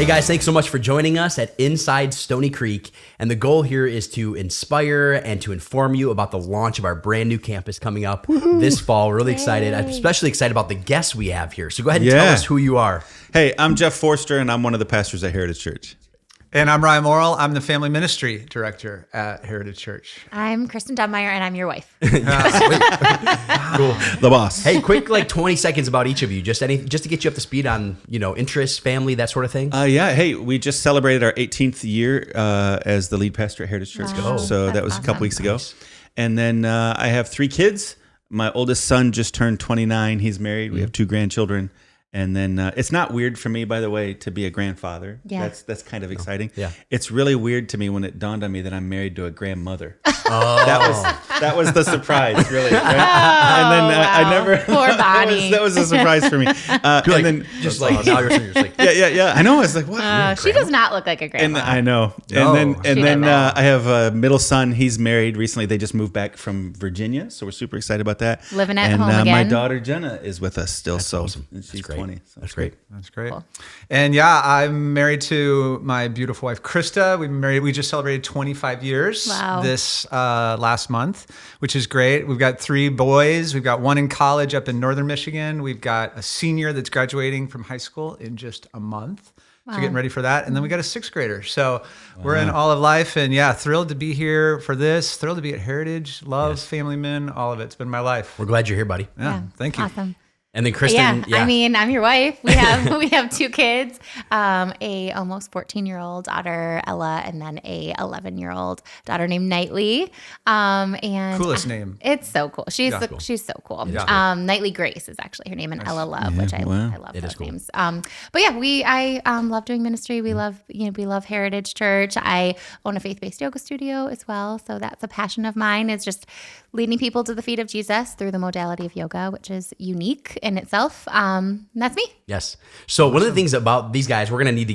Hey guys, thanks so much for joining us at Inside Stoney Creek. And the goal here is to inspire and to inform you about the launch of our brand new campus coming up this fall. We're really excited. I'm especially excited about the guests we have here. So go ahead and tell us who you are. Hey, I'm Jeff Forster, and I'm one of the pastors at Heritage Church. And I'm Morrill. I'm the family ministry director at Heritage Church. I'm Kristin Daubenmeyer, and I'm your wife. Cool. The boss. Hey, quick 20 seconds about each of you. Just to get you up to speed on, interests, family, that sort of thing. Hey, we just celebrated our 18th year as the lead pastor at Heritage Church. Wow. So that was a couple weeks ago. And then I have 3 kids. My oldest son just turned 29. He's married. We have 2 grandchildren. And then it's not weird for me, by the way, to be a grandfather. Yeah. That's kind of exciting. Yeah. It's really weird to me when it dawned on me that I'm married to a grandmother. That was the surprise, really. Right? And then I never. Poor Bonnie. that was a surprise for me. Now you're just like, Yeah. I know. I was like, what? She does not look like a grandma. And I know. No, and then doesn't. I have a middle son. He's married recently. They just moved back from Virginia, so we're super excited about that. Living at and, home my again. daughter Jenna is with us still. That's awesome. And she's That's great. 20. So That's great. That's great. Cool. And I'm married to my beautiful wife, Krista. We just celebrated 25 years this last month, which is great. We've got 3 boys. We've got 1 in college up in Northern Michigan. We've got a senior that's graduating from high school in just a month. So getting ready for that. And then we got a 6th grader. So we're in all of life, and thrilled to be here for this. Thrilled to be at Heritage. Love Family Men, all of it. It's been my life. We're glad you're here, buddy. Yeah. Thank you. Awesome. And then Kristin, I mean, I'm your wife. We have 2 kids, a almost 14-year-old daughter, Ella, and then a 11-year-old daughter named Knightley. And Coolest name. It's so cool. She's cool. she's so cool. Yeah. Knightley Grace is actually her name, and Ella Love, which I love It those is cool. names. But I love doing ministry. We love Heritage Church. I own a faith-based yoga studio as well, so that's a passion of mine. Is just leading people to the feet of Jesus through the modality of yoga, which is unique in itself. That's me. Yes. So one of the things about these guys, you're going to need to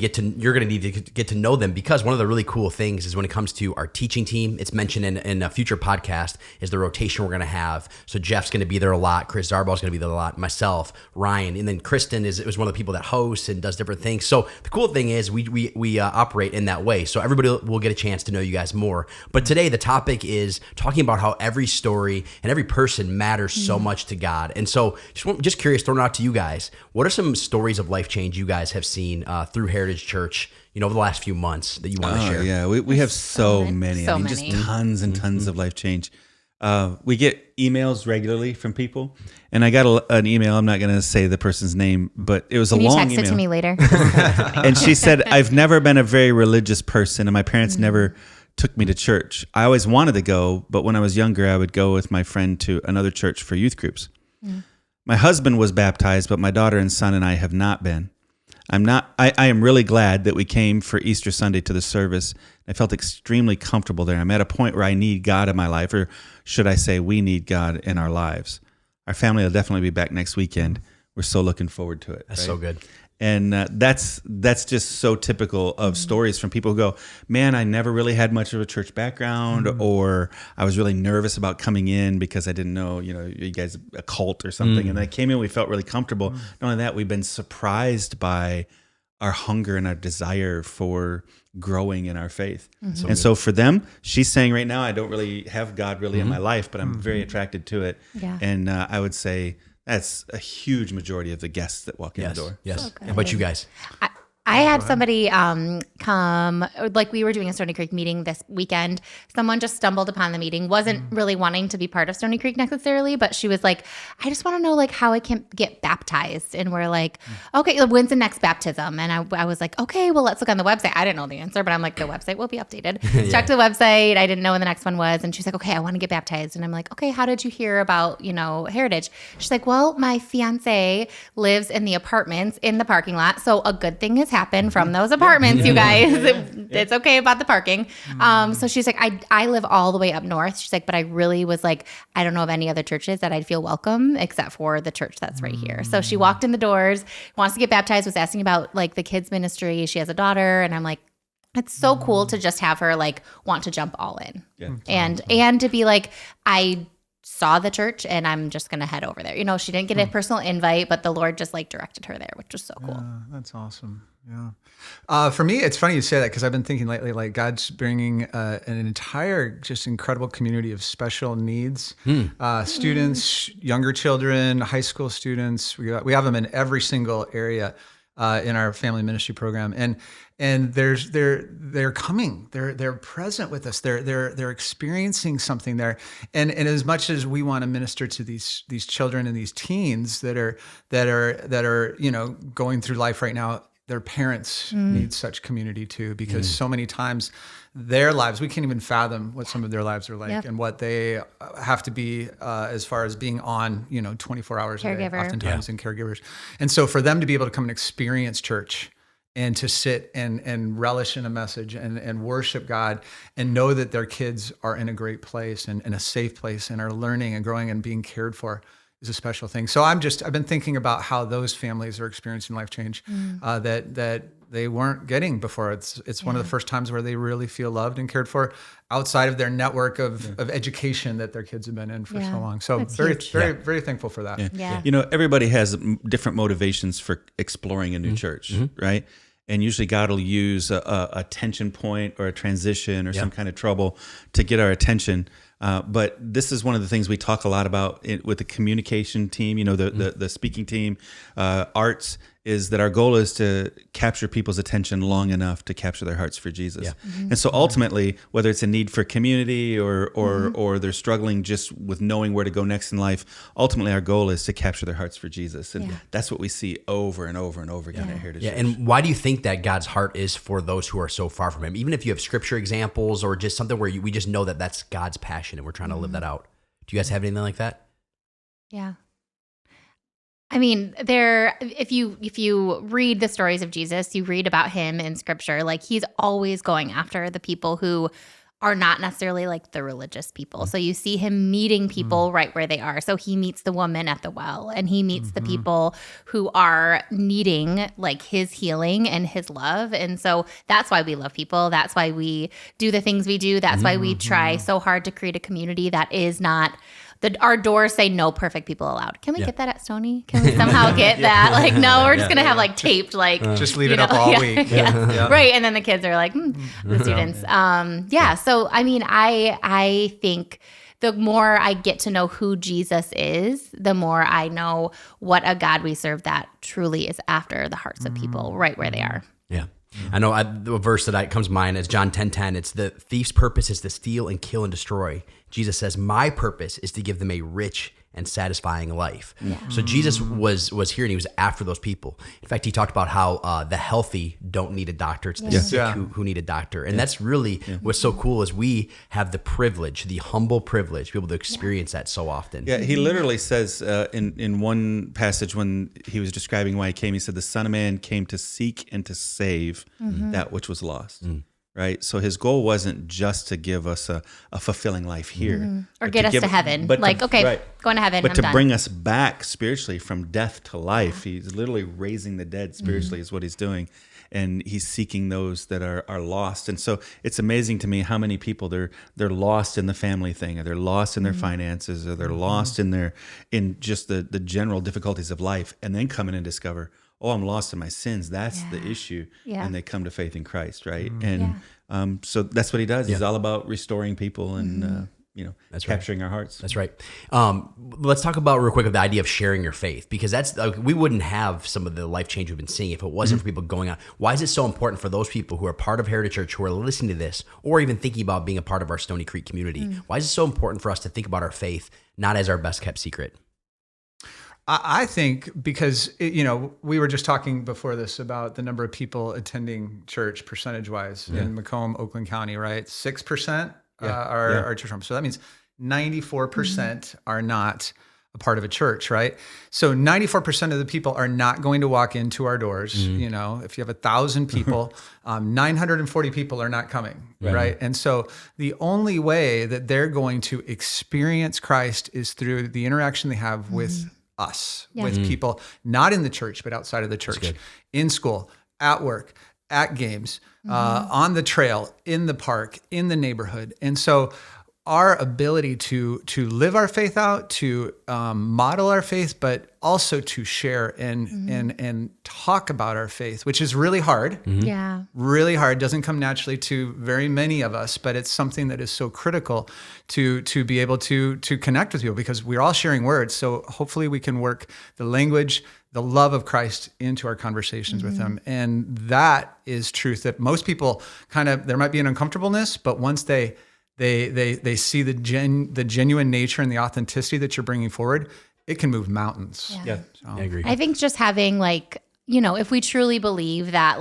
get to know them, because one of the really cool things is when it comes to our teaching team, it's mentioned in a future podcast, is the rotation we're going to have. So Jeff's going to be there a lot. Chris Zarbaugh's going to be there a lot. Myself, Ryan, and then Kristin was one of the people that hosts and does different things. So the cool thing is we operate in that way. So everybody will get a chance to know you guys more. But today the topic is talking about how every story and every person matters so much to God. And so just curious, throwing it out to you guys, what are some stories of life change you guys have seen through Heritage Church, over the last few months that you want to share? Yeah, we have so many. So just many. tons and tons of life change. We get emails regularly from people, and I got an email. I'm not going to say the person's name, but it was Can a you long text email. it to me later? And she said, "I've never been a very religious person, and my parents never took me to church. I always wanted to go, but when I was younger, I would go with my friend to another church for youth groups. My husband was baptized, but my daughter and son and I have not been. I am really glad that we came for Easter Sunday to the service. I felt extremely comfortable there. I'm at a point where I need God in my life, or should I say we need God in our lives. Our family will definitely be back next weekend. We're so looking forward to it." That's so good. And that's just so typical of stories from people who go, "Man, I never really had much of a church background, or I was really nervous about coming in because I didn't know, you guys a cult or something." And I came in, we felt really comfortable. Not only that, we've been surprised by our hunger and our desire for growing in our faith. So for them, she's saying right now, I don't really have God really in my life, but I'm very attracted to it. Yeah. And I would say that's a huge majority of the guests that walk in the door. Yes. So good. How about you guys? I had somebody come, like we were doing a Stoney Creek meeting this weekend. Someone just stumbled upon the meeting, wasn't really wanting to be part of Stoney Creek necessarily, but she was like, "I just want to know how I can get baptized." And we're like, "Okay, when's the next baptism?" And I was like, "Okay, well, let's look on the website." I didn't know the answer, but I'm like, the website will be updated. Checked the website. I didn't know when the next one was. And she's like, "Okay, I want to get baptized." And I'm like, "Okay, how did you hear about, Heritage?" She's like, "Well, my fiance lives in the apartments in the parking lot. So a good thing has happened from those apartments, you guys. It's okay about the parking." So she's like, I live all the way up north. She's like, but I really was like, I don't know of any other churches that I'd feel welcome except for the church that's right here. So she walked in the doors, wants to get baptized, was asking about the kids ministry. She has a daughter, and I'm like, it's so cool to just have her want to jump all in. Yeah. And to be like, I saw the church and I'm just going to head over there. She didn't get a personal invite, but the Lord just directed her there, which was so cool. That's awesome. For me, it's funny you say that because I've been thinking lately, like God's bringing an entire, just incredible community of special needs students, younger children, high school students. We have them in every single area in our family ministry program, and they're coming. They're present with us. They're experiencing something there. And as much as we want to minister to these children and these teens that are going through life right now, their parents need such community too, because so many times their lives, we can't even fathom what some of their lives are like and what they have to be as far as being on, 24 hours a day, oftentimes, and caregivers. And so for them to be able to come and experience church and to sit and relish in a message and worship God and know that their kids are in a great place and in a safe place and are learning and growing and being cared for is a special thing. So I've been thinking about how those families are experiencing life change that they weren't getting before. It's one of the first times where they really feel loved and cared for outside of their network of education that their kids have been in for so long. So very thankful for that. Yeah. Everybody has different motivations for exploring a new church, right? And usually God will use a tension point or a transition or some kind of trouble to get our attention. But this is one of the things we talk a lot about with the communication team, the speaking team, arts, is that our goal is to capture people's attention long enough to capture their hearts for Jesus. Yeah. And so ultimately, whether it's a need for community or they're struggling just with knowing where to go next in life, ultimately our goal is to capture their hearts for Jesus. And that's what we see over and over and over again at Heritage Church. And why do you think that God's heart is for those who are so far from him? Even if you have scripture examples or just something where we just know that that's God's passion and we're trying to live that out. Do you guys have anything like that? Yeah. I mean, if you read the stories of Jesus, you read about him in scripture, like he's always going after the people who are not necessarily like the religious people. So you see him meeting people right where they are. So he meets the woman at the well, and he meets the people who are needing like his healing and his love. And so that's why we love people. That's why we do the things we do. That's why we try so hard to create a community that is not our doors say no perfect people allowed. Can we get that at Stoney? Can we somehow get that? Like, no, we're just going to have like taped, like. Just leave it up all week. Right. And then the kids are like, the students. So, I mean, I think the more I get to know who Jesus is, the more I know what a God we serve that truly is after the hearts of people right where they are. Yeah. I know the verse that comes to mind is John 10:10. It's the thief's purpose is to steal and kill and destroy. Jesus says, my purpose is to give them a rich and satisfying life. So Jesus was here and he was after those people. In fact, he talked about how the healthy don't need a doctor. It's the sick who need a doctor. And that's really what's so cool is we have the privilege, the humble privilege, to be able to experience that so often. Yeah, he literally says in one passage when he was describing why he came, he said, the Son of Man came to seek and to save that which was lost. Right? So his goal wasn't just to give us a fulfilling life here. Or get us to heaven. Going to heaven, but I'm to done. bring us back spiritually from death to life. He's literally raising the dead spiritually is what he's doing. And he's seeking those that are lost. And so it's amazing to me how many people they're lost in the family thing, or they're lost in their finances, or they're lost in just the general difficulties of life, and then come in and discover, oh, I'm lost in my sins. That's the issue. And they come to faith in Christ, right? And so that's what he does. He's all about restoring people and that's capturing our hearts. That's right. Let's talk about real quick of the idea of sharing your faith, because that's we wouldn't have some of the life change we've been seeing if it wasn't for people going on. Why is it so important for those people who are part of Heritage Church, who are listening to this, or even thinking about being a part of our Stoney Creek community? Why is it so important for us to think about our faith not as our best kept secret? I think because, we were just talking before this about the number of people attending church percentage-wise in Macomb, Oakland County, right? 6% are church homes. So that means 94% are not a part of a church, right? So 94% of the people are not going to walk into our doors. If you have 1,000 people, 940 people are not coming, right? And so the only way that they're going to experience Christ is through the interaction they have with us, with people not in the church, but outside of the church, in school, at work, at games, on the trail, in the park, in the neighborhood. And so our ability to live our faith out, to model our faith, but also to share and talk about our faith, which is really hard. Yeah. Really hard. Doesn't come naturally to very many of us, but it's something that is so critical to be able to connect with people, because we're all sharing words. So hopefully we can work the language, the love of Christ into our conversations with them. And that is truth that most people there might be an uncomfortableness, but once they see the genuine nature and the authenticity that you're bringing forward, it can move mountains. Yeah. So, I agree. I think just having if we truly believe that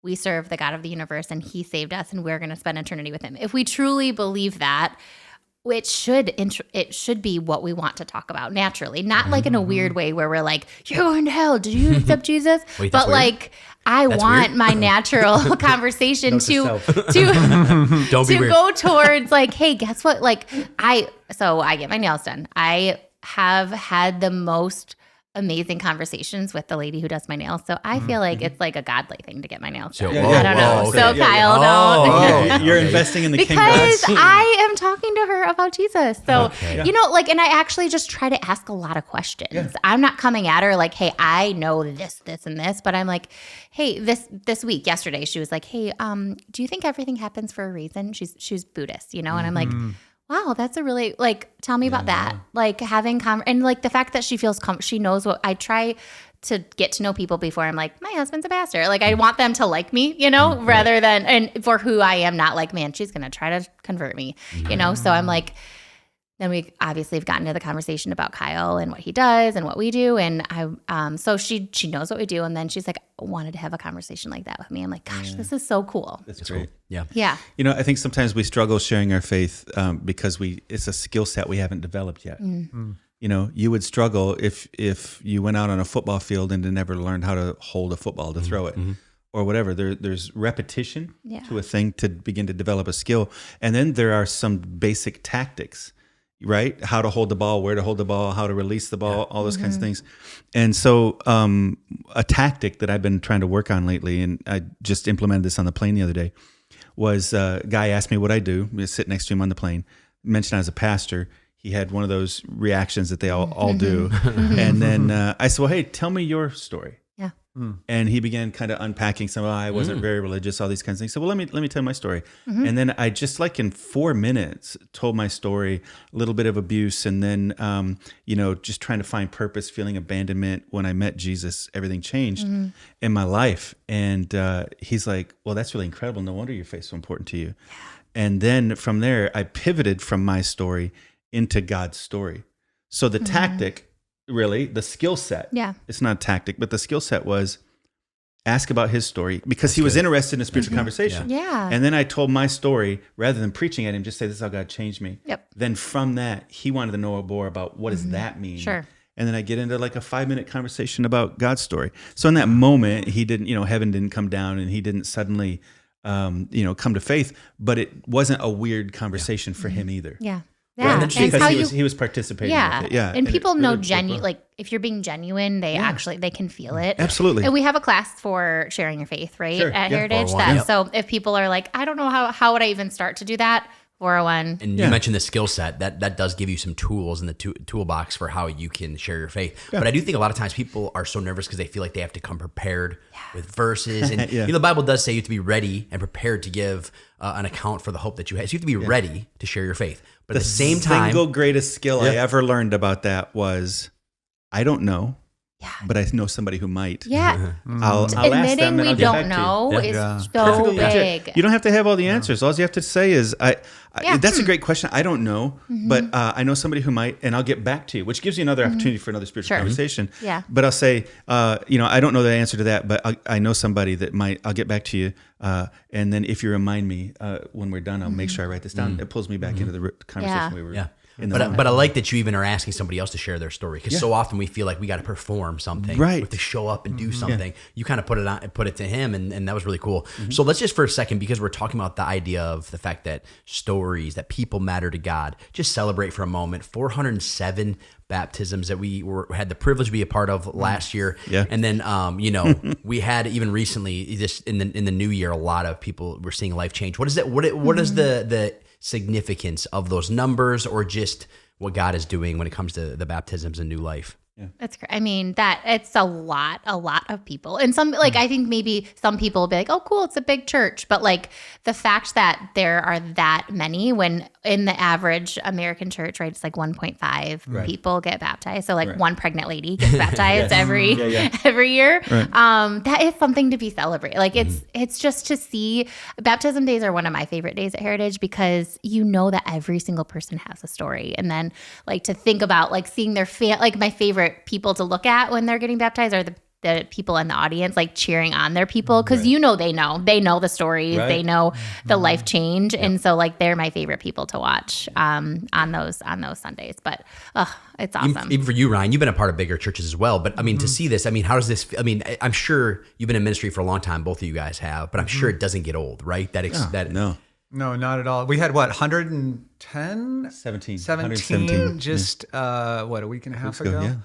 we serve the God of the universe and he saved us and we're going to spend eternity with him. If we truly believe that, it should be what we want to talk about naturally, not in a weird way where we're like, you're going to hell. Did you accept Jesus? Wait, but weird? I That's want weird. my natural conversation Note to Don't be weird. go towards hey, guess what? I get my nails done. I have had the most amazing conversations with the lady who does my nails. So I feel like it's a godly thing to get my nails done. So- I don't know. whoa, So okay. Kyle, Oh, don't. You're okay. investing in the Because kingdom. I am talking to her about Jesus. So, Okay. and I actually just try to ask a lot of questions. I'm not coming at her hey, I know this, and this, but I'm hey, this week, yesterday, she was hey, do you think everything happens for a reason? She's Buddhist, and I'm wow, that's a really tell me about that. Having and the fact that she feels she knows what I try to get to know people before I'm my husband's a pastor. I want them to like me, rather than and for who I am, not man, she's gonna try to convert me, So I'm then we obviously have gotten to the conversation about Kyle and what he does and what we do. And so she knows what we do. And then she's wanted to have a conversation like that with me. I'm gosh, this is so cool. That's That's great. cool. Yeah. Yeah. I think sometimes we struggle sharing our faith because it's a skill set we haven't developed yet. You would struggle if you went out on a football field and never learned how to hold a football to throw it. Or whatever. There's repetition to a thing to begin to develop a skill. And then there are some basic tactics, right? How to hold the ball, where to hold the ball, how to release the ball, all those kinds of things. And so a tactic that I've been trying to work on lately, and I just implemented this on the plane the other day, was a guy asked me what I do. I sit next to him on the plane, mentioned I was a pastor. He had one of those reactions that they all do. And then I said, well, hey, tell me your story. Yeah. And he began kind of unpacking some, I wasn't very religious, all these kinds of things. So, well, let me tell my story. And then I just in 4 minutes told my story, a little bit of abuse. And then, just trying to find purpose, feeling abandonment. When I met Jesus, everything changed in my life. And he's like, well, that's really incredible. No wonder your faith's so important to you. And then from there, I pivoted from my story into God's story. So the tactic, really, the skill set. Yeah. It's not a tactic, but the skill set was ask about his story because he was interested in a spiritual conversation. Yeah. And then I told my story rather than preaching at him, just say, this is how God changed me. Yep. Then from that, he wanted to know more about what does that mean? Sure. And then I get into a 5-minute conversation about God's story. So in that moment, he didn't, heaven didn't come down and he didn't suddenly, come to faith, but it wasn't a weird conversation for him either. Yeah. Right? Yeah. And And because how he was participating yeah. with it. Yeah. And people it know really- if you're being genuine, they can feel it. Absolutely. And we have a class for sharing your faith, right? Sure. At Yeah. Heritage. 401. So if people are I don't know how would I even start to do that? 401. And you mentioned the skill set that does give you some tools in the toolbox for how you can share your faith. Yeah. But I do think a lot of times people are so nervous because they feel like they have to come prepared with verses. And Yeah. the Bible does say you have to be ready and prepared to give an account for the hope that you have. So you have to be ready to share your faith. But at the same time, single greatest skill I ever learned about that was, I don't know, but I know somebody who might. Yeah. I'll ask Admitting them and we I'll get don't back to you. know is Yeah. so Legit. big. You don't have to have all the answers. All you have to say is, Yeah. that's a great question. I don't know, but I know somebody who might, and I'll get back to you, which gives you another opportunity for another spiritual Sure. conversation. Yeah. But I'll say, I don't know the answer to that, but I know somebody that might. I'll get back to you, and then if you remind me when we're done, I'll make sure I write this down. It pulls me back into the conversation Yeah. we were. yeah. In the But I like that you even are asking somebody else to share their story because so often we feel like we got to perform something, Right. We have to show up and do something. You kind of put it to him, and that was really cool. So let's just for a second, because we're talking about the idea of the fact that stories, that people matter to God, just celebrate for a moment. 407 baptisms that we had the privilege to be a part of last year, Yeah. and then we had even recently, just in the new year, a lot of people were seeing life change. What is that? What is the significance of those numbers, or just what God is doing when it comes to the baptisms and new life? That's great. I mean, that it's a lot of people. And some, like, I think maybe some people will be like, oh, cool, it's a big church. But like the fact that there are that many, when in the average American church, right, it's like 1.5 people get baptized. So like one pregnant lady gets baptized every year. Right. That is something to be celebrated. Like it's just to see. Baptism days are one of my favorite days at Heritage, because you know that every single person has a story. And then like to think about like seeing their like my favorite people to look at when they're getting baptized are the people in the audience, like cheering on their people, because they know the stories, they know the life change, and so like they're my favorite people to watch on those Sundays. But it's awesome. Even for you, Ryan, you've been a part of bigger churches as well. But I mean, to see this, I mean, how does this? I mean, I'm sure you've been in ministry for a long time, both of you guys have, but I'm sure it doesn't get old, right? No, not at all. We had 110? 17 just a week and a half ago?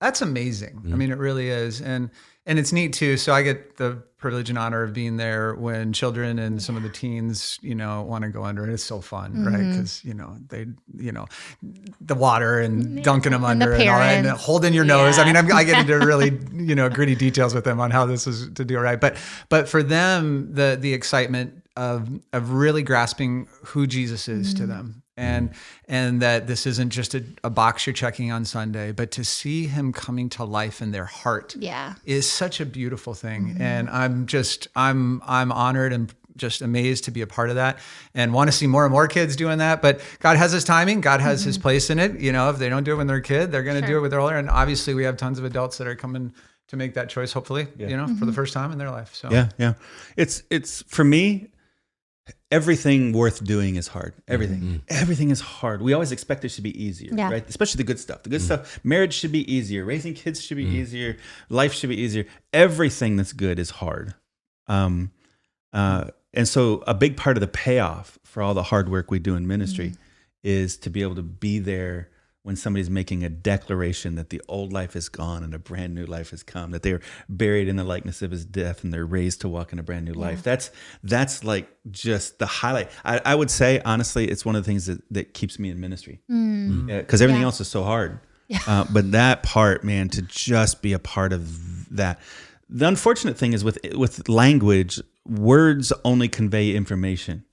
That's amazing. I mean, it really is. And it's neat too. So I get the privilege and honor of being there when children and some of the teens, want to go under it. It's so fun, right? Because, they, the water and dunking them under and all that, and holding your nose. I mean, I get into really, gritty details with them on how this is to do it right. But for them, the excitement of really grasping who Jesus is to them, and that this isn't just a box you're checking on Sunday, but to see him coming to life in their heart is such a beautiful thing. And I'm honored and just amazed to be a part of that, and want to see more and more kids doing that. But God has his timing. God has his place in it. If they don't do it when they're a kid, they're going to do it when they're older. And obviously we have tons of adults that are coming to make that choice, hopefully, for the first time in their life. So it's for me, everything worth doing is hard. Everything is hard. We always expect it should be easier, right? Especially the good stuff. The good stuff, marriage should be easier. Raising kids should be easier. Life should be easier. Everything that's good is hard. And so a big part of the payoff for all the hard work we do in ministry is to be able to be there when somebody's making a declaration that the old life is gone and a brand new life has come, that they're buried in the likeness of his death and they're raised to walk in a brand new life. That's like just the highlight. I would say, honestly, it's one of the things that keeps me in ministry, because everything else is so hard. But that part, man, to just be a part of that. The unfortunate thing is with language, words only convey information.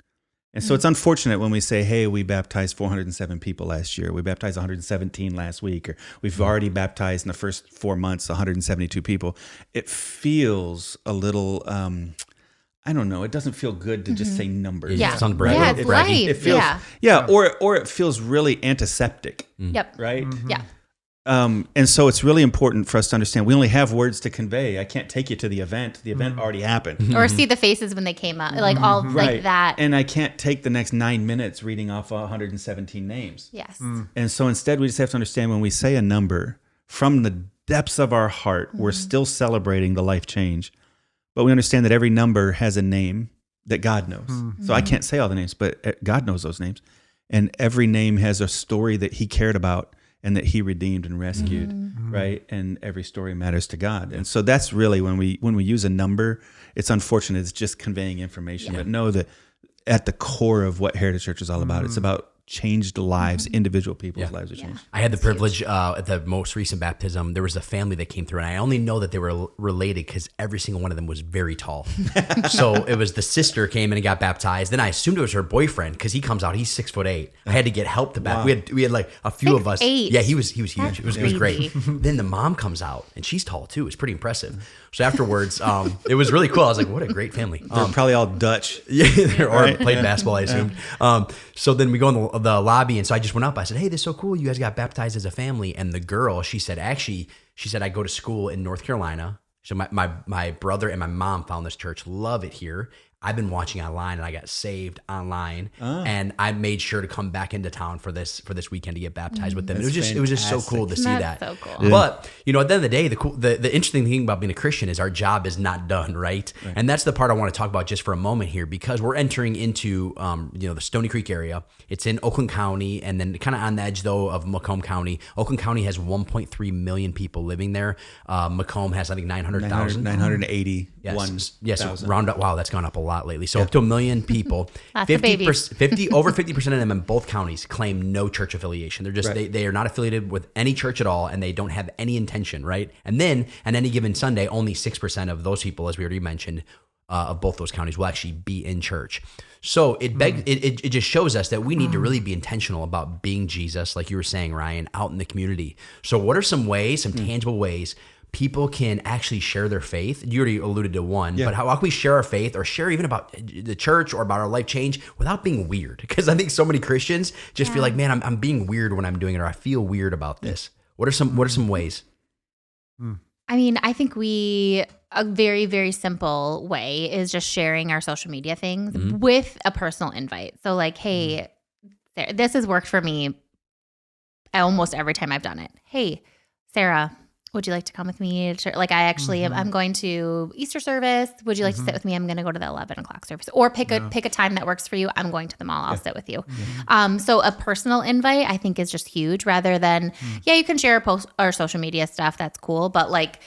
And so it's unfortunate when we say, hey, we baptized 407 people last year. We baptized 117 last week, or we've already baptized in the first 4 months 172 people. It feels a little, I don't know. It doesn't feel good to just say numbers. Yeah, it's bragging. It's light. It feels, or it feels really antiseptic. Yep. Right? Yeah. And so it's really important for us to understand we only have words to convey. I can't take you to the event. The event already happened. Or see the faces when they came up, like all like that. And I can't take the next 9 minutes reading off 117 names. Yes. And so instead we just have to understand when we say a number, from the depths of our heart, we're still celebrating the life change. But we understand that every number has a name that God knows. So I can't say all the names, but God knows those names. And every name has a story that he cared about and that he redeemed and rescued, right? And every story matters to God. And so that's really when we use a number, it's unfortunate, it's just conveying information. But know that at the core of what Heritage Church is all about, it's about changed lives, individual people's lives are changed. I had the privilege at the most recent baptism, there was a family that came through, and I only know that they were related because every single one of them was very tall. So it was the sister came in and got baptized. Then I assumed it was her boyfriend because he comes out, he's 6'8". I had to get help to baptize. We had like a few of us. 6'8". Yeah, he was huge. It was great. Then the mom comes out and she's tall too. It's pretty impressive. So afterwards, it was really cool. I was like, what a great family. They're probably all Dutch. Or played basketball, I assumed. So then we go in the lobby, and so I just went up. I said, hey, this is so cool. You guys got baptized as a family. And the girl, she said, I go to school in North Carolina. So my brother and my mom found this church, love it here. I've been watching online and I got saved online, and I made sure to come back into town for this weekend to get baptized with them. It was just so cool to see that. So cool. Yeah. But at the end of the day, the interesting thing about being a Christian is our job is not done, right? And that's the part I want to talk about just for a moment here, because we're entering into the Stoney Creek area. It's in Oakland County, and then kind of on the edge though of Macomb County. Oakland County has 1.3 million people living there. Macomb has I think 900,000, 980. Yes, round up. Wow, that's gone up a lot. lot lately. So up to 1 million people, Lots of babies. over 50% of them in both counties claim no church affiliation. They're just they are not affiliated with any church at all, and they don't have any intention, right? And then on any given Sunday, only 6% of those people, as we already mentioned, of both those counties will actually be in church. So it just shows us that we need to really be intentional about being Jesus, like you were saying, Ryan, out in the community. So what are some ways, some tangible ways people can actually share their faith? You already alluded to one, but how can we share our faith or share even about the church or about our life change without being weird? Because I think so many Christians just feel like, man, I'm being weird when I'm doing it, or I feel weird about this. What are some ways? I mean, I think a very, very simple way is just sharing our social media things with a personal invite. So like, hey, this has worked for me almost every time I've done it. Hey, Sarah, would you like to come with me? Like I actually, I'm going to Easter service. Would you like to sit with me? I'm going to go to the 11 o'clock service, or pick a time that works for you. I'm going to the mall. I'll sit with you. So a personal invite I think is just huge, rather than, you can share a post or social media stuff. That's cool. But like,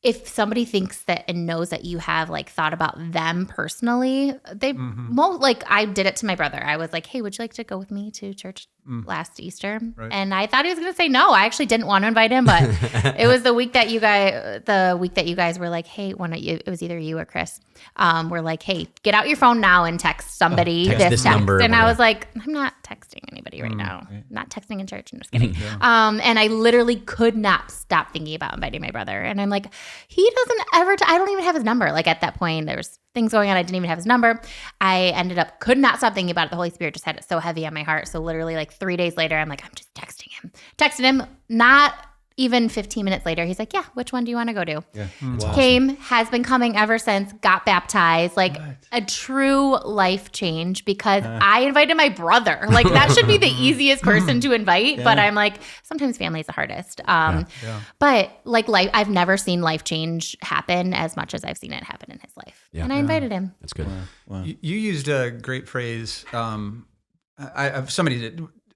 if somebody thinks that and knows that you have like thought about them personally, they won't. Like I did it to my brother. I was like, hey, would you like to go with me to church last Easter? And I thought he was going to say no. I actually didn't want to invite him, but it was the week that you guys were like, hey, it was either you or Chris. We're like, hey, get out your phone now and text somebody this text. Number. And I was like, I'm not texting anybody right now. I'm not texting in church. I'm just kidding. And I literally could not stop thinking about inviting my brother. And I'm like, he doesn't ever, I don't even have his number. Like at that point, there was things going on. I didn't even have his number. I could not stop thinking about it. The Holy Spirit just had it so heavy on my heart. So literally like 3 days later, I'm like, I'm just texting him. Not even 15 minutes later, he's like, yeah, which one do you want to go to? Yeah. Came, has been coming ever since, got baptized, like a true life change because I invited my brother. Like that should be the easiest person to invite, but I'm like, sometimes family is the hardest. But like I've never seen life change happen as much as I've seen it happen in his life. And I invited him. That's good. Wow. You used a great phrase.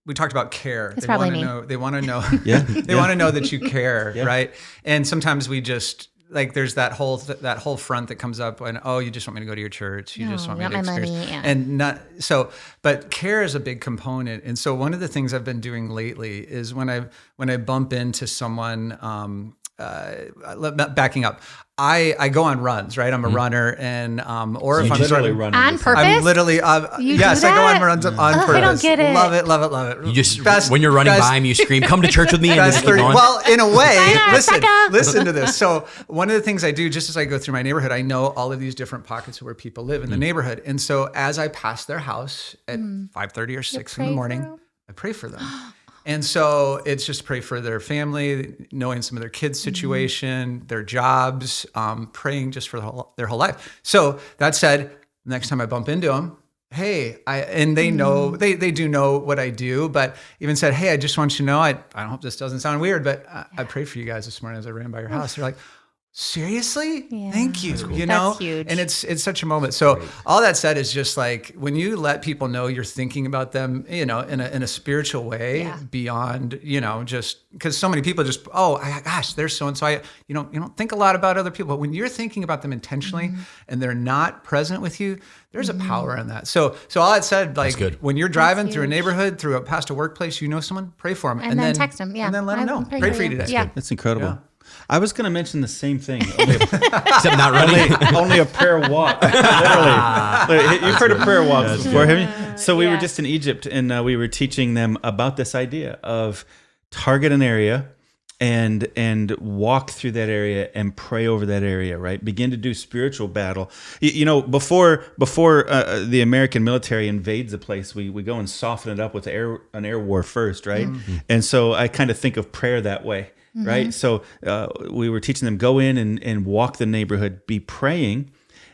We talked about care. It's probably me. They want to know. They want to know that you care, right? And sometimes we just like there's that whole front that comes up when you just want me to go to your church. You just want me to experience. Money, and not so. But care is a big component. And so one of the things I've been doing lately is when I bump into someone. Backing up. I go on runs, right? I'm a runner, and or if I'm literally running on purpose, I'm literally yes, I go on runs on purpose. I don't get it. Love it. You just when you're running by him, you scream, "Come to church with me!" And just keep going. Well, in a way, listen to this. So one of the things I do, just as I go through my neighborhood, I know all of these different pockets of where people live in the neighborhood, and so as I pass their house at 5:30 or 6 in the morning, I pray for them. And so it's just pray for their family, knowing some of their kids' situation, their jobs, praying just for their whole life. So that said, next time I bump into them, hey, they know, they do know what I do, but even said, hey, I just want you to know, I hope this doesn't sound weird, but I prayed for you guys this morning as I ran by your house. They're like, seriously? Yeah. Thank you. Cool. You know, that's huge. And it's such a moment. So all that said is just like when you let people know you're thinking about them, you know, in a spiritual way beyond, you know, just because so many people just, gosh, there's so and so. You don't think a lot about other people, but when you're thinking about them intentionally and they're not present with you, there's a power in that. So all that said, like when you're driving through a neighborhood, past a workplace, you know someone, pray for them, and then text them, and then let them know. Pray for you today. Yeah, that's incredible. Yeah. I was going to mention the same thing, except not running. only a prayer walk. Literally, you've heard of prayer walks before, haven't you? So we were just in Egypt, and we were teaching them about this idea of target an area and walk through that area and pray over that area. Right, begin to do spiritual battle. You know, before the American military invades a place, we go and soften it up with an air war first, right? Mm-hmm. And so I kind of think of prayer that way. Right. So we were teaching them go in and walk the neighborhood, be praying.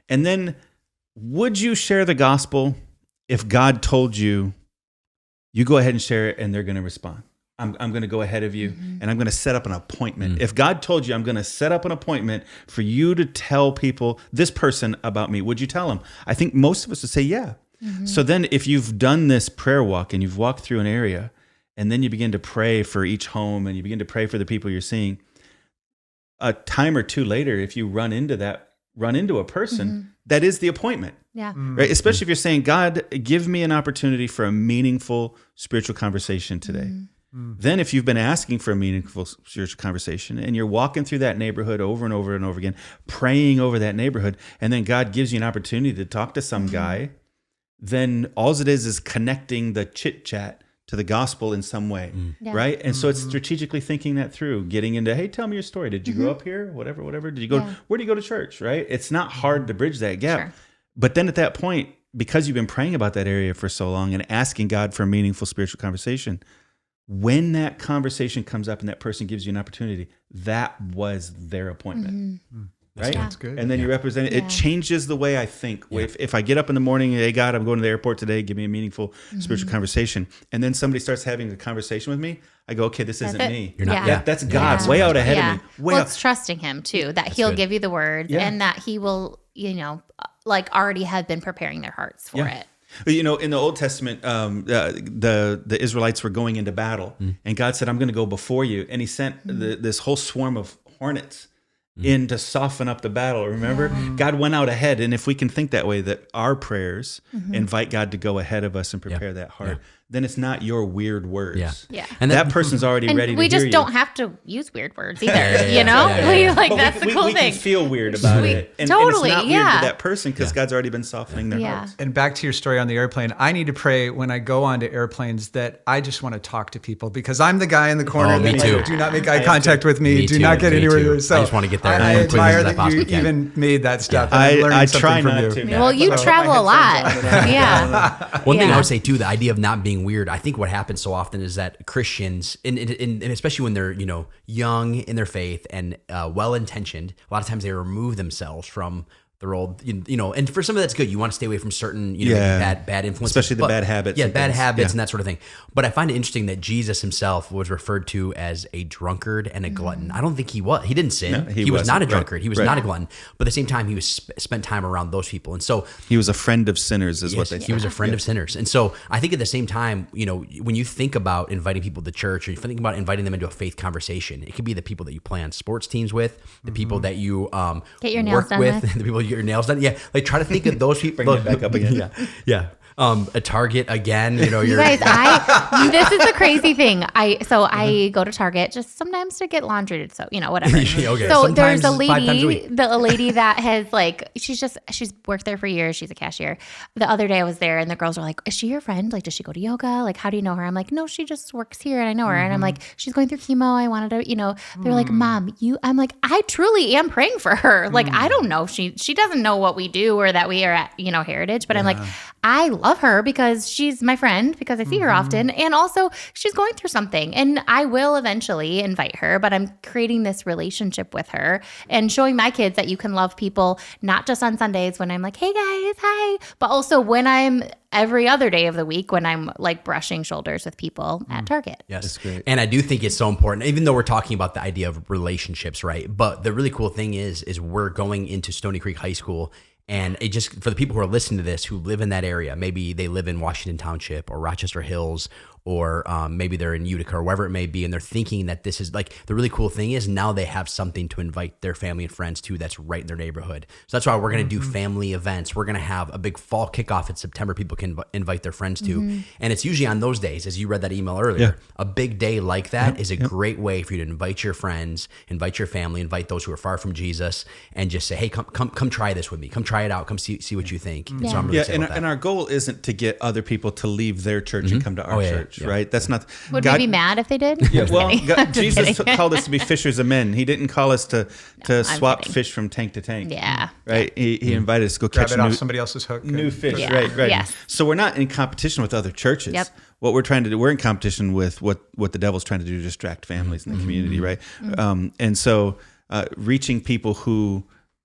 And then would you share the gospel if God told you, you go ahead and share it and they're going to respond? I'm going to go ahead of you and I'm going to set up an appointment. If God told you I'm going to set up an appointment for you to tell people this person about me, would you tell them? I think most of us would say, yeah. So then if you've done this prayer walk and you've walked through an area, and then you begin to pray for each home and you begin to pray for the people you're seeing. A time or two later, if you run into that run into a person, that is the appointment. Yeah. Right? Especially if you're saying, God, give me an opportunity for a meaningful spiritual conversation today. Then if you've been asking for a meaningful spiritual conversation and you're walking through that neighborhood over and over and over again, praying over that neighborhood, and then God gives you an opportunity to talk to some guy, then all it is connecting the chit chat to the gospel in some way, right? And so it's strategically thinking that through, getting into, hey, tell me your story. Did you grow up here? Whatever. Did you go? Where do you go to church? Right? It's not hard to bridge that gap. Sure. But then at that point, because you've been praying about that area for so long and asking God for a meaningful spiritual conversation, when that conversation comes up and that person gives you an opportunity, that was their appointment. Right? That's good. And then you represent it. It changes the way I think. If I get up in the morning, hey, God, I'm going to the airport today, give me a meaningful spiritual conversation. And then somebody starts having a conversation with me, I go, okay, this isn't me. You're not. That's God way out ahead of me. Way Well, out. it's trusting him too, that he'll give you the words and that he will, like already have been preparing their hearts for it. You know, in the Old Testament, the Israelites were going into battle, and God said, I'm going to go before you. And he sent this whole swarm of hornets in to soften up the battle. Remember, God went out ahead. And if we can think that way, that our prayers invite God to go ahead of us and prepare that heart, then it's not your weird words. Yeah. And that person's already And ready to we hear just you. don't have to use weird words either, you know? But That's the cool we thing. can feel weird about it. And Totally, it's not weird yeah. to that person because God's already been softening their hearts. And back to your story on the airplane, I need to pray when I go onto airplanes that I just want to talk to people because I'm the guy in the corner me that too. like, do not make eye contact with me. Do too, not get me anywhere too. near yourself. I just want to get there I as quickly admire as I that you possibly can. even made that step. And I'm learning I something try from not you. to. Well, you travel a lot. Yeah. One thing I would say too, the idea of not being weird. I think what happens so often is that Christians, and especially when they're young in their faith and well intentioned, a lot of times they remove themselves from their old, and for some of that's good. You want to stay away from certain, maybe bad influences, Especially the bad habits. Yeah, and bad things. habits and that sort of thing. But I find it interesting that Jesus himself was referred to as a drunkard and a glutton. I don't think he was. He didn't sin. No, he was not a wasn't. drunkard. Right. He was not a glutton. But at the same time, he was spent time around those people. And so He was a friend of sinners, is what they say. he was a friend of sinners. And so I think at the same time, when you think about inviting people to church or you think about inviting them into a faith conversation, it could be the people that you play on sports teams with, the people that you Get your nails work done with, with. the people you get your nails done. Yeah. Like try to think of those people. Bring it back up again. Yeah. A Target again, You guys, this is the crazy thing. I go to Target just sometimes to get laundry, so whatever. Okay. So Sometimes there's a 5 times a lady, week. a lady that has she's worked there for years. She's a cashier. The other day I was there and the girls were like, "Is she your friend? Like, does she go to yoga? Like, how do you know her?" I'm like, "No, she just works here and I know her." And I'm like, "She's going through chemo. I wanted to, They're like, "Mom, I'm like, I truly am praying for her. Like, I don't know. She doesn't know what we do or that we are at, Heritage, but I'm like, I love her because she's my friend because I see her often. And also she's going through something and I will eventually invite her, but I'm creating this relationship with her and showing my kids that you can love people, not just on Sundays when I'm like, hey guys, hi, but also when I'm every other day of the week when I'm like brushing shoulders with people at Target. Yes. That's great. And I do think it's so important, even though we're talking about the idea of relationships, right? But the really cool thing is we're going into Stoney Creek High School. And it just, for the people who are listening to this, who live in that area, maybe they live in Washington Township or Rochester Hills, or maybe they're in Utica or wherever it may be, and they're thinking that this is like, the really cool thing is now they have something to invite their family and friends to that's right in their neighborhood. So that's why we're going to do family events. We're going to have a big fall kickoff in September people can invite their friends to. And it's usually on those days, as you read that email earlier, a big day like that is a great way for you to invite your friends, invite your family, invite those who are far from Jesus, and just say, hey, come try this with me. Come try it out. Come see what you think. And so I'm really excited about that. And our goal isn't to get other people to leave their church and come to our church, right? That's not. Would we be mad if they did? Yeah, well, Just Jesus kidding. called us to be fishers of men. He didn't call us to swap kidding. fish from tank to tank. Yeah. Right. He invited us to go Grab catch it off somebody else's hook. new fish. Yeah. Right. Yes. So we're not in competition with other churches. Yep. What we're trying to do, we're in competition with what the devil's trying to do to distract families in the community, right? And so reaching people who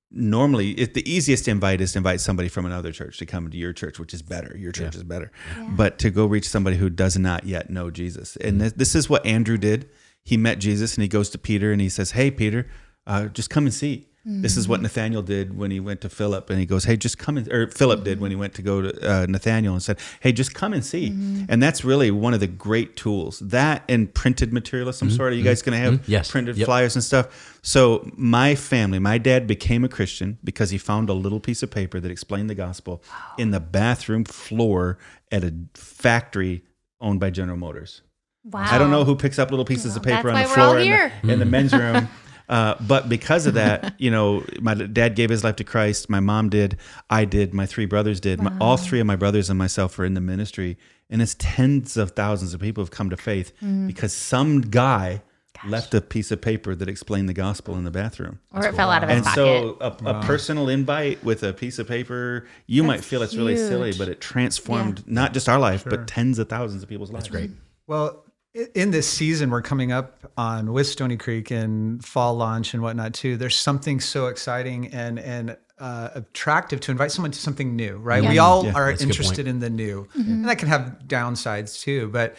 normally, the easiest invite is to invite somebody from another church to come into your church, which is better. Your church is better. Yeah. But to go reach somebody who does not yet know Jesus. And this is what Andrew did. He met Jesus and he goes to Peter and he says, hey, Peter, just come and see. This is what Nathaniel did when he went to Philip, and he goes, "Hey, just come in." Or Philip did when he went to go to Nathaniel and said, "Hey, just come and see." And that's really one of the great tools. That and printed material of some sort. Are you guys going to have Yes. printed flyers and stuff? So my family, my dad became a Christian because he found a little piece of paper that explained the gospel in the bathroom floor at a factory owned by General Motors. Wow. I don't know who picks up little pieces of paper on the floor in the men's room. But because of that, my dad gave his life to Christ. My mom did. I did. My three brothers did. All three of my brothers and myself are in the ministry. And it's tens of thousands of people have come to faith because some guy left a piece of paper that explained the gospel in the bathroom. Or it fell out of his pocket. So a personal invite with a piece of paper, might feel it's really silly, but it transformed not just our life, but tens of thousands of people's lives. That's great. Well, in this season, we're coming up on with Stoney Creek and fall launch and whatnot too. There's something so exciting and attractive to invite someone to something new, right? Yeah. We all Yeah, are that's a good interested point. in the new, and that can have downsides too. But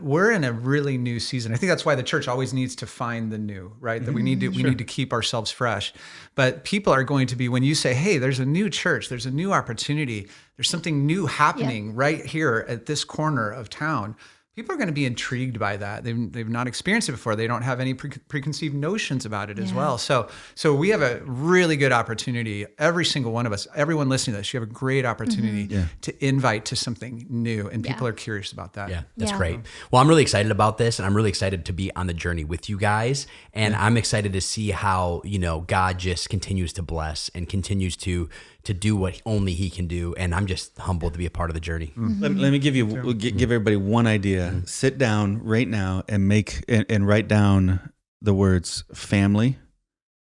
we're in a really new season. I think that's why the church always needs to find the new, right? That we need to keep ourselves fresh. But people are going to be, when you say, "Hey, there's a new church, there's a new opportunity, there's something new happening right here at this corner of town." People are going to be intrigued by that. They've not experienced it before. They don't have any preconceived notions about it as well. So we have a really good opportunity. Every single one of us, everyone listening to this, you have a great opportunity to invite to something new, and people are curious about that. Yeah, that's great. Well, I'm really excited about this, and I'm really excited to be on the journey with you guys. And I'm excited to see how, God just continues to bless and continues to do what only He can do. And I'm just humbled to be a part of the journey. Let me give everybody one idea. Sit down right now and and write down the words family,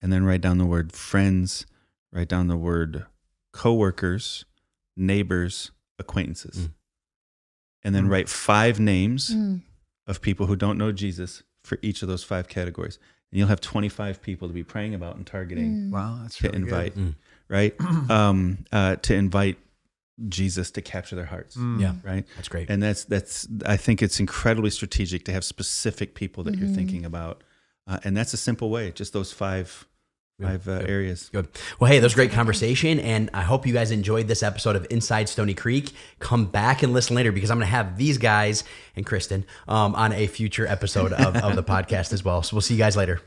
and then write down the word friends, write down the word coworkers, neighbors, acquaintances. And then write 5 names of people who don't know Jesus for each of those 5 categories. And you'll have 25 people to be praying about and targeting. Wow, that's to really invite, good. right? To invite Jesus to capture their hearts. Yeah, right. That's great. And that's I think it's incredibly strategic to have specific people that you're thinking about, and that's a simple way. Just those five areas. Good. Well, hey, that was a great conversation, and I hope you guys enjoyed this episode of Inside Stoney Creek. Come back and listen later, because I'm going to have these guys and Kristin on a future episode of the podcast as well. So we'll see you guys later.